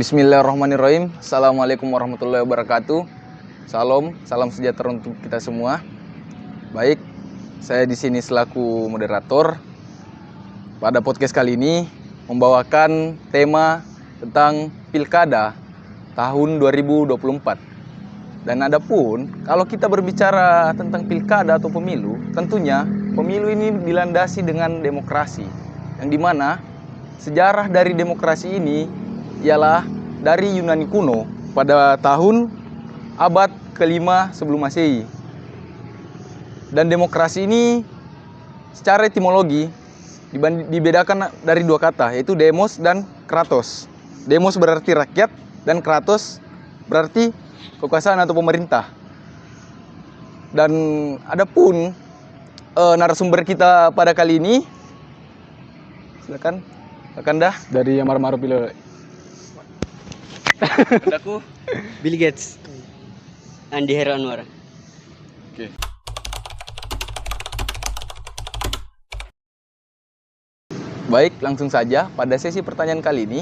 Bismillahirrahmanirrahim. Assalamualaikum warahmatullahi wabarakatuh. Salam sejahtera untuk kita semua. Baik, saya di sini selaku moderator. Pada podcast kali ini membawakan tema tentang Pilkada tahun 2024. Dan adapun kalau kita berbicara tentang Pilkada atau pemilu, tentunya pemilu ini dilandasi dengan demokrasi. Yang dimana sejarah dari demokrasi ini ialah dari Yunani kuno pada tahun abad ke-5 sebelum Masehi. Dan demokrasi ini secara etimologi dibedakan dari dua kata, yaitu demos dan kratos. Demos berarti rakyat dan kratos berarti kekuasaan atau pemerintah. Dan adapun narasumber kita pada kali ini, silakan Kakanda dari Amar Ma'ruf Iloleh. Aku Bill Gates, Andi Heru Anwar. Oke. Baik, langsung saja pada sesi pertanyaan kali ini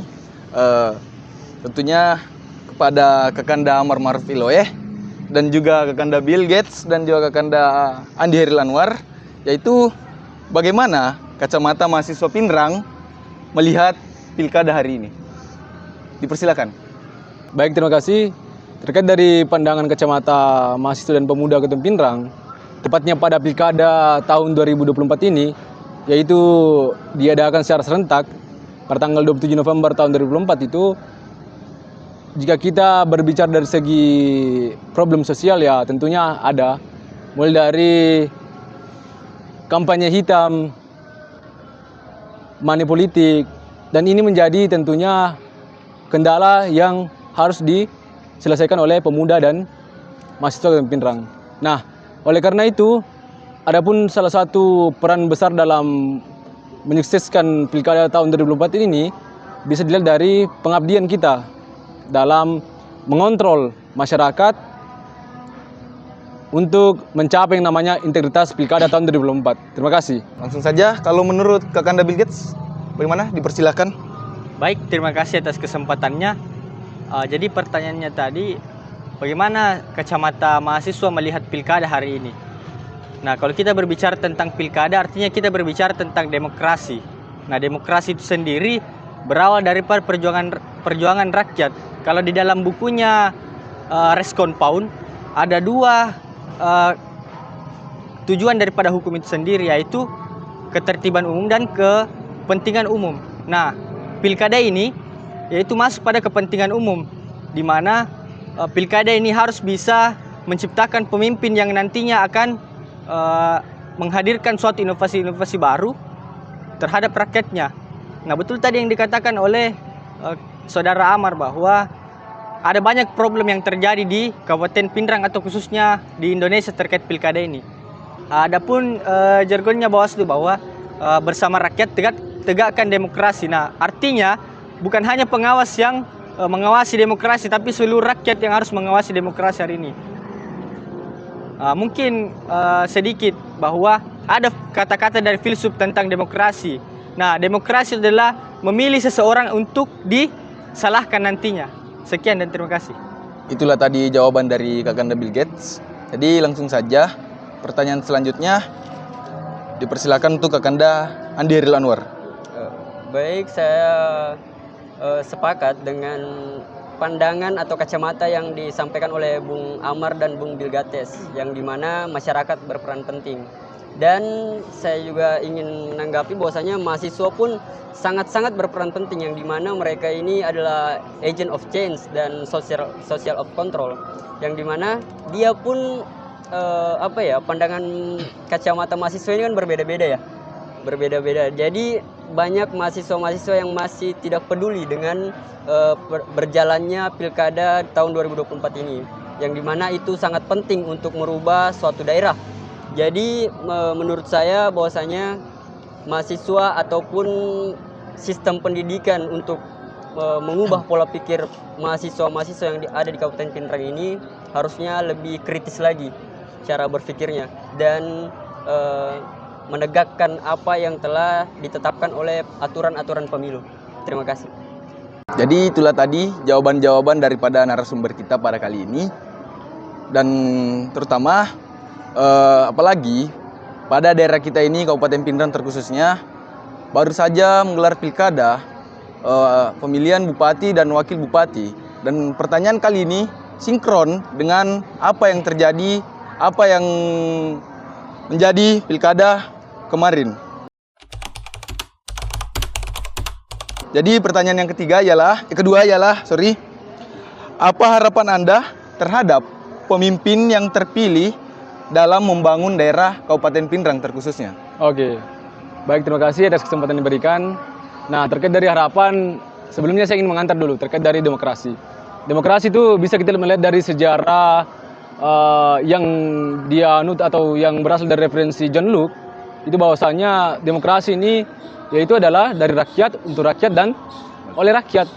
tentunya kepada Kakanda Amar Ma'ruf Iloleh dan juga Kakanda Bill Gates dan juga Kakanda Andi Heru Anwar, yaitu bagaimana kacamata mahasiswa Pinrang melihat pilkada hari ini. Dipersilakan. Baik, terima kasih. Terkait dari pandangan kacamata mahasiswa dan pemuda Ketum Pinrang, tepatnya pada pilkada tahun 2024 ini, yaitu diadakan secara serentak pada tanggal 27 November tahun 2024 itu, jika kita berbicara dari segi problem sosial ya tentunya ada, mulai dari kampanye hitam, money politik, dan ini menjadi tentunya kendala yang harus diselesaikan oleh pemuda dan mahasiswa Ketum Pinrang. Nah, oleh karena itu, adapun salah satu peran besar dalam menyukseskan pilkada tahun 2024 ini bisa dilihat dari pengabdian kita dalam mengontrol masyarakat untuk mencapai yang namanya integritas pilkada tahun 2024. Terima kasih. Langsung saja, kalau menurut Kakanda Bill Gates, bagaimana? Dipersilakan. Baik, terima kasih atas kesempatannya. Jadi pertanyaannya tadi, bagaimana kacamata mahasiswa melihat pilkada hari ini? Nah, kalau kita berbicara tentang pilkada, artinya kita berbicara tentang demokrasi. Nah, demokrasi itu sendiri berawal dari perjuangan rakyat. Kalau di dalam bukunya Respon Paun, ada dua tujuan daripada hukum itu sendiri, yaitu ketertiban umum dan kepentingan umum. Nah, pilkada ini yaitu masuk pada kepentingan umum, di mana pilkada ini harus bisa menciptakan pemimpin yang nantinya akan menghadirkan suatu inovasi-inovasi baru terhadap rakyatnya. Nah, betul tadi yang dikatakan oleh Saudara Amar bahwa ada banyak problem yang terjadi di Kabupaten Pinrang atau khususnya di Indonesia terkait pilkada ini. Adapun jargonnya Bawaslu bahwa bersama rakyat tegakkan demokrasi. Nah, artinya bukan hanya pengawas yang mengawasi demokrasi, tapi seluruh rakyat yang harus mengawasi demokrasi hari ini. Mungkin sedikit bahwa ada kata-kata dari filsuf tentang demokrasi. Nah, demokrasi adalah memilih seseorang untuk disalahkan nantinya. Sekian dan terima kasih. Itulah tadi jawaban dari Kakanda Bill Gates. Jadi langsung saja, pertanyaan selanjutnya dipersilakan untuk Kakanda Andi Heru Anwar. Baik, saya sepakat dengan pandangan atau kacamata yang disampaikan oleh Bung Amar dan Bung Bill Gates, yang dimana masyarakat berperan penting. Dan saya juga ingin menanggapi bahwasanya mahasiswa pun sangat-sangat berperan penting, yang dimana mereka ini adalah agent of change dan social of control, yang dimana dia pun pandangan kacamata mahasiswa ini kan berbeda-beda. Jadi banyak mahasiswa-mahasiswa yang masih tidak peduli dengan berjalannya pilkada tahun 2024 ini, yang dimana itu sangat penting untuk merubah suatu daerah. Jadi menurut saya bahwasanya mahasiswa ataupun sistem pendidikan untuk mengubah pola pikir mahasiswa-mahasiswa yang ada di Kabupaten Pinrang ini harusnya lebih kritis lagi cara berpikirnya dan menegakkan apa yang telah ditetapkan oleh aturan-aturan pemilu. Terima kasih. Jadi itulah tadi jawaban-jawaban daripada narasumber kita pada kali ini. Dan terutama apalagi pada daerah kita ini, Kabupaten Pindrang terkhususnya, baru saja menggelar pilkada pemilihan bupati dan wakil bupati. Dan pertanyaan kali ini sinkron dengan apa yang terjadi, apa yang menjadi pilkada kemarin. Jadi pertanyaan yang kedua ialah, apa harapan Anda terhadap pemimpin yang terpilih dalam membangun daerah Kabupaten Pindrang terkhususnya? Oke, baik, terima kasih atas kesempatan yang diberikan. Nah, terkait dari harapan, sebelumnya saya ingin mengantar dulu terkait dari demokrasi. Demokrasi itu bisa kita melihat dari sejarah yang dianut atau yang berasal dari referensi John Locke, itu bahwasanya demokrasi ini yaitu adalah dari rakyat, untuk rakyat, dan oleh rakyat,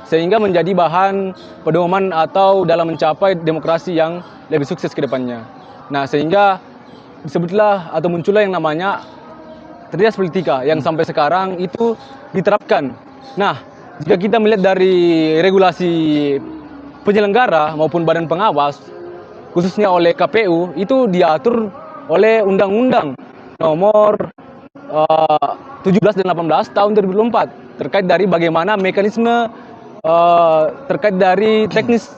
sehingga menjadi bahan pedoman atau dalam mencapai demokrasi yang lebih sukses ke depannya. Nah, sehingga disebutlah atau muncullah yang namanya trias politika yang sampai sekarang itu diterapkan. Nah, jika kita melihat dari regulasi penyelenggara maupun badan pengawas, khususnya oleh KPU, itu diatur oleh Undang-Undang Nomor 17 dan 18 tahun 2004 terkait dari bagaimana mekanisme terkait dari teknis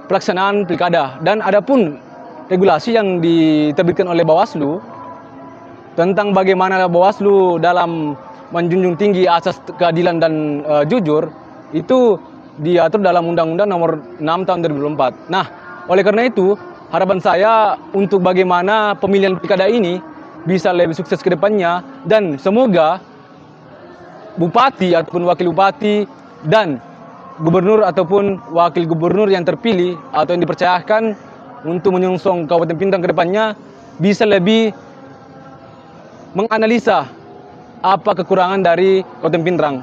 pelaksanaan pilkada. Dan adapun regulasi yang diterbitkan oleh Bawaslu tentang bagaimana Bawaslu dalam menjunjung tinggi asas keadilan dan jujur, itu diatur dalam Undang-Undang Nomor 6 tahun 2004. Nah, oleh karena itu harapan saya untuk bagaimana pemilihan pilkada ini bisa lebih sukses ke depannya, dan semoga bupati ataupun wakil bupati dan gubernur ataupun wakil gubernur yang terpilih atau yang dipercayakan untuk menyongsong Kabupaten Pindrang ke depannya bisa lebih menganalisa apa kekurangan dari Kabupaten Pindrang,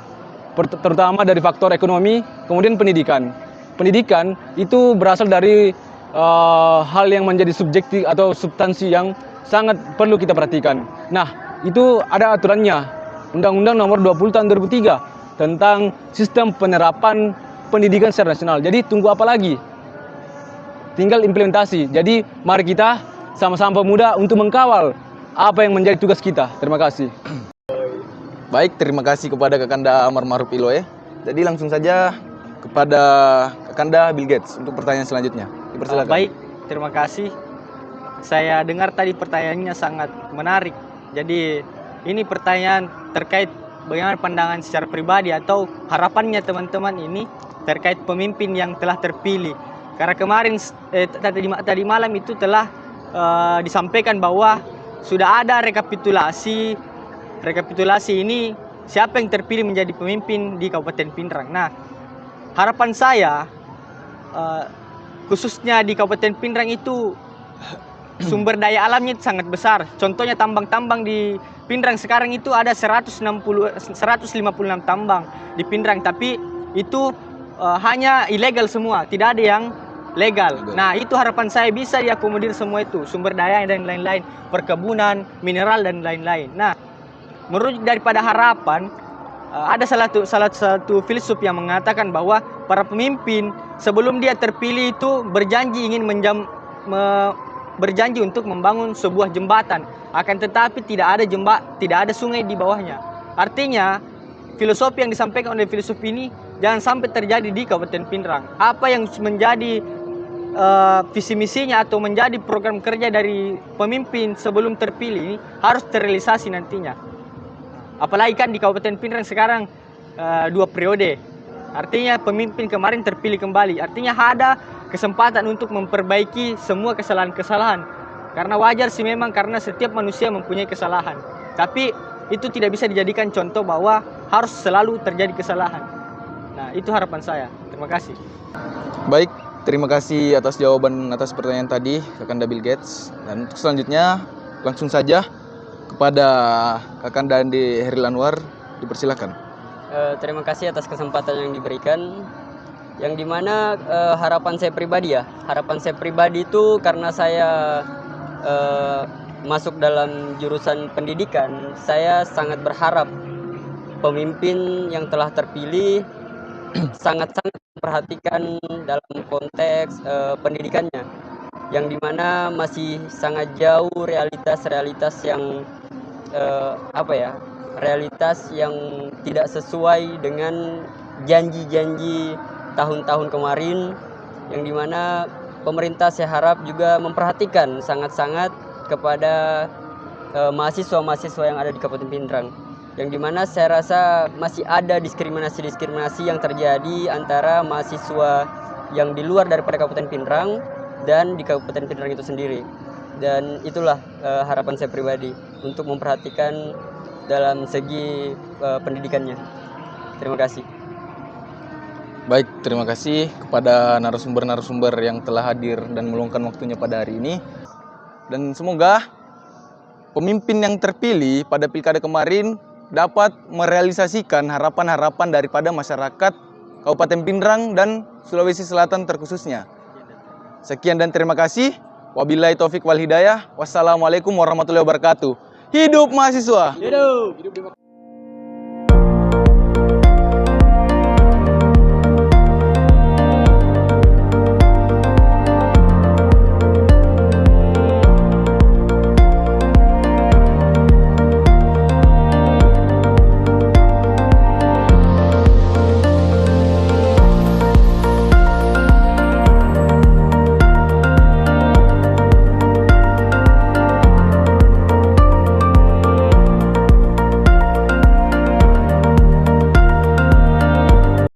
terutama dari faktor ekonomi, kemudian pendidikan. Pendidikan itu berasal dari hal yang menjadi subjektif atau substansi yang sangat perlu kita perhatikan. Nah, itu ada aturannya. Undang-Undang Nomor 20 tahun 2003 tentang sistem penerapan pendidikan secara nasional. Jadi tunggu apa lagi? Tinggal implementasi. Jadi mari kita sama-sama pemuda untuk mengkawal apa yang menjadi tugas kita. Terima kasih. Baik, terima kasih kepada Kakanda Amar Maruf Iloe. Jadi langsung saja kepada Kakanda Bill Gates untuk pertanyaan selanjutnya. Dipersilakan. Baik, terima kasih. Saya dengar tadi pertanyaannya sangat menarik. Jadi ini pertanyaan terkait bagaimana pandangan secara pribadi atau harapannya teman-teman ini terkait pemimpin yang telah terpilih. Karena kemarin tadi malam itu telah disampaikan bahwa sudah ada rekapitulasi ini siapa yang terpilih menjadi pemimpin di Kabupaten Pindrang. Nah, harapan saya khususnya di Kabupaten Pindrang itu sumber daya alamnya sangat besar. Contohnya tambang-tambang di Pindrang sekarang itu ada 156 tambang di Pindrang, tapi itu hanya ilegal semua, tidak ada yang legal. Nah, itu harapan saya bisa diakomodir semua itu, sumber daya dan lain-lain, perkebunan, mineral dan lain-lain. Nah, menurut daripada harapan, ada salah satu filsuf yang mengatakan bahwa para pemimpin sebelum dia terpilih itu berjanji untuk membangun sebuah jembatan, akan tetapi tidak ada sungai di bawahnya. Artinya filosofi yang disampaikan oleh filsuf ini jangan sampai terjadi di Kabupaten Pindrang. Apa yang menjadi visi misinya atau menjadi program kerja dari pemimpin sebelum terpilih ini harus terrealisasi nantinya. Apalagi kan di Kabupaten Pindrang sekarang 2 periode. Artinya pemimpin kemarin terpilih kembali. Artinya ada kesempatan untuk memperbaiki semua kesalahan-kesalahan. Karena wajar sih memang, karena setiap manusia mempunyai kesalahan. Tapi itu tidak bisa dijadikan contoh bahwa harus selalu terjadi kesalahan. Nah, itu harapan saya. Terima kasih. Baik, terima kasih atas jawaban atas pertanyaan tadi, Kakanda Bill Gates. Dan untuk selanjutnya, langsung saja kepada Kakanda Andi Heril Anwar, dipersilakan. Terima kasih atas kesempatan yang diberikan. Yang dimana harapan saya pribadi itu karena saya masuk dalam jurusan pendidikan, saya sangat berharap pemimpin yang telah terpilih sangat-sangat memperhatikan dalam konteks pendidikannya, yang dimana masih sangat jauh realitas-realitas yang realitas yang tidak sesuai dengan janji-janji tahun-tahun kemarin, yang dimana pemerintah saya harap juga memperhatikan sangat-sangat kepada mahasiswa-mahasiswa yang ada di Kabupaten Pindrang, yang dimana saya rasa masih ada diskriminasi-diskriminasi yang terjadi antara mahasiswa yang di luar daripada Kabupaten Pindrang dan di Kabupaten Pindrang itu sendiri. Dan itulah harapan saya pribadi untuk memperhatikan dalam segi pendidikannya. Terima kasih. Baik, terima kasih kepada narasumber-narasumber yang telah hadir dan meluangkan waktunya pada hari ini. Dan semoga pemimpin yang terpilih pada pilkada kemarin dapat merealisasikan harapan-harapan daripada masyarakat Kabupaten Pindrang dan Sulawesi Selatan terkhususnya. Sekian dan terima kasih. Wabillahi taufik wal hidayah. Wassalamualaikum warahmatullahi wabarakatuh. Hidup mahasiswa! Hidup!